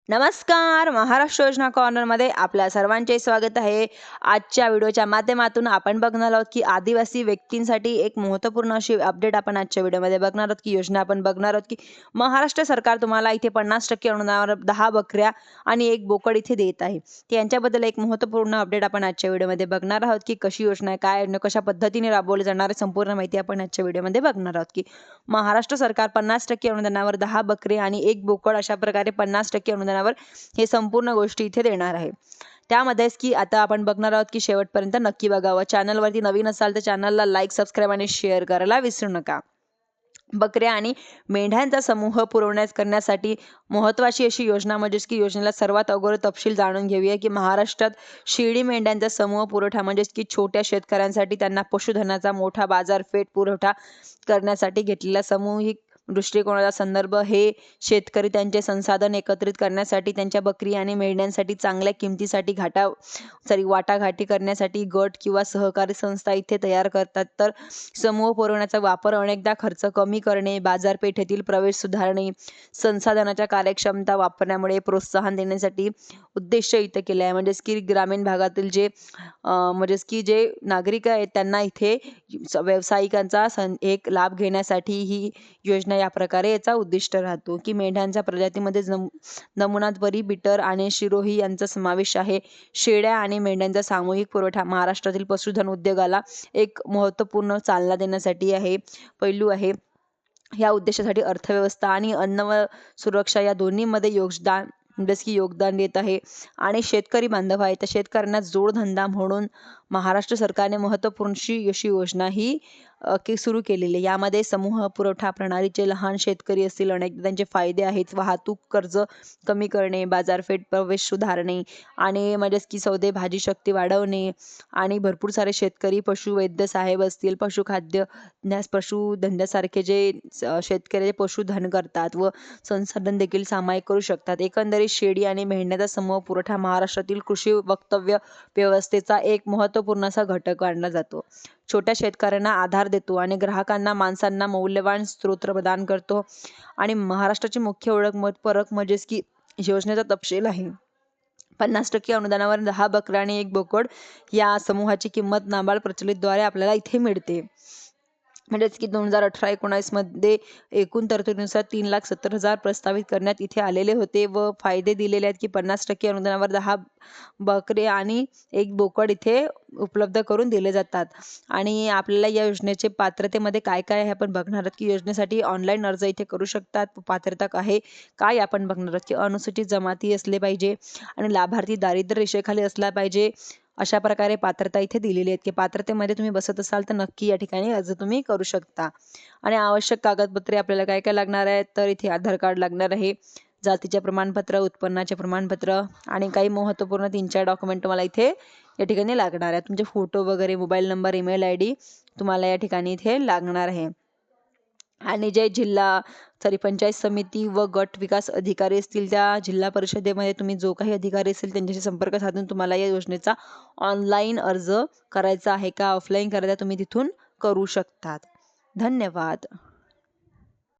नमस्कार. महाराष्ट्र योजना कॉर्नरमध्ये आपल्या सर्वांचे स्वागत आहे. आजच्या व्हिडिओच्या माध्यमातून आपण बघणार आहोत की आदिवासी व्यक्तींसाठी एक महत्त्वपूर्ण अशी अपडेट आपण आजच्या व्हिडिओमध्ये बघणार आहोत की योजना आपण बघणार आहोत की महाराष्ट्र सरकार तुम्हाला इथे 50% अनुदानावर 10 बकऱ्या आणि 1 बोकड इथे देत आहे. यांच्याबद्दल एक महत्त्वपूर्ण अपडेट आपण आजच्या व्हिडिओमध्ये बघणार आहोत की कशी योजना आहे, काय आहे, कशा पद्धतीने राबवली जाणार आहे, संपूर्ण माहिती आपण आजच्या व्हिडिओमध्ये बघणार आहोत की महाराष्ट्र सरकार 50% अनुदानावर 10 बकरे आणि 1 बोकड अशा प्रकारे 50% अनुदानावर हे संपूर्ण गोष्टी इथे देणार आहे. त्यामध्येच की आता आपण बघणार आहोत की शेवटपर्यंत नक्की बघावं. चॅनलवरती नवीन असाल तर चॅनलला लाईक, सबस्क्राईब आणि शेअर करायला विसरू नका. बकऱ्या आणि मेंढ्यांचा समूह पुरवण्यास करण्यासाठी महत्त्वाची अशी योजना म्हणजेच की योजनेला सर्वात अगोदर तपशील जाणून घेऊया की महाराष्ट्रात शेळी मेंढ्यांचा समूह पुरवठा म्हणजेच की छोट्या शेतकऱ्यांसाठी त्यांना पशुधनाचा मोठा बाजारपेठ पुरवठा करण्यासाठी घेतलेला सामूहिक दृष्टिकोनाचा संदर्भ हे शेतकरी त्यांचे संसाधन एकत्रित करण्यासाठी त्यांच्या बकरी आणि मेंढ्यांसाठी चांगल्या किमतीसाठी वाटाघाटी करण्यासाठी गट किंवा सहकारी संस्था इथे तयार करतात. तर समूह पुरवण्याचा वापर अनेकदा खर्च कमी करणे, बाजारपेठेतील प्रवेश सुधारणे, संसाधनाच्या कार्यक्षमता वापरण्यामुळे प्रोत्साहन देण्यासाठी उद्देश इथे केले आहे. म्हणजेच की ग्रामीण भागातील जे नागरिक आहेत त्यांना इथे व्यावसायिकांचा एक लाभ घेण्यासाठी ही योजना या प्रकारे याचा उद्दिष्ट राहतो की मेंढ्यांच्या प्रजातीमध्ये नमुनात बरी, बिटर आणि शिरोही यांचा समावेश आहे. शेळ्या आणि मेंढ्यांचा सामूहिक पुरवठा महाराष्ट्रातील पशुधन उद्योगाला एक महत्त्वपूर्ण चालना देण्यासाठी पैलू आहे. या उद्देशासाठी अर्थव्यवस्था आणि अन्न व सुरक्षा या दोन्हीमध्ये योगदान देत आहे. आणि शेतकरी बांधव आहे त्या शेतकऱ्यांना जोडधंदा म्हणून महाराष्ट्र सरकारने महत्त्वपूर्ण अशी योजना ही सुरू केलेली आहे. यामध्ये समूह पुरवठा प्रणालीचे लहान शेतकरी असतील अनेक त्यांचे फायदे आहेत. वाहतूक कर्ज कमी करणे, बाजारपेठ प्रवेश सुधारणे आणि म्हणजेच की सौदे भाजी शक्ती वाढवणे आणि भरपूर सारे शेतकरी पशुवैद्य साहेब असतील, पशुधंद्यासारखे जे शेतकरी पशुधन करतात व संसाधन देखील सामायिक करू शकतात. एकंदरीत शेळी आणि मेंढ्यांचा समूह पुरवठा महाराष्ट्रातील कृषी वक्तव्य व्यवस्थेचा एक महत्त्वपूर्ण असा घटक मानला जातो. छोट्या शेतकऱ्यांना आधार देतो आणि ग्राहकांना माणसांना मौल्यवान स्त्रोत प्रदान करतो. आणि महाराष्ट्राची मुख्य परक म्हणजेच की योजनेचा तपशील आहे. 50% अनुदानावर 10 बकऱ्या आणि 1 बोकड या समूहाची किंमत नाबार्ड प्रचलितद्वारे आपल्याला इथे मिळते. म्हणजेच की 2018-19 मध्ये एकूण तरतुदीनुसार 3,70,000 प्रस्तावित करण्यात इथे आलेले होते व फायदे दिलेले आहेत की 50% अनुदानावर 10 बकरे आणि 1 बोकड इथे उपलब्ध करून दिले जातात. आणि आपल्याला या योजनेचे पात्रतेमध्ये काय काय आहे आपण बघणार आहोत की योजनेसाठी ऑनलाईन अर्ज इथे करू शकतात. पात्रता आहे काय आपण बघणार आहोत की अनुसूचित जमाती असले पाहिजे आणि लाभार्थी दारिद्र्य रेषेखाली असला पाहिजे. अशा प्रकारे पात्रता इथे दिलेली आहेत की पात्रतेमध्ये तुम्ही बसत असाल तर नक्की या ठिकाणी अर्ज तुम्ही करू शकता. आणि आवश्यक कागदपत्रे आपल्याला काय काय लागणार आहेत तर इथे आधार कार्ड लागणार आहे, जातीचे प्रमाणपत्र, उत्पन्नाचे प्रमाणपत्र आणि काही महत्त्वपूर्ण 3-4 डॉक्युमेंट तुम्हाला इथे या ठिकाणी लागणार आहेत. तुमचे फोटो वगैरे, मोबाईल नंबर, ईमेल ID तुम्हाला या ठिकाणी इथे लागणार आहे. आणि जे पंचायत समिती व गट विकास अधिकारी असतील त्या जिल्हा परिषदेमध्ये तुम्ही जो काही अधिकारी असेल त्यांच्याशी संपर्क साधून तुम्हाला या योजनेचा ऑनलाईन अर्ज करायचा आहे का ऑफलाईन करायचा तुम्ही तिथून करू शकतात. धन्यवाद.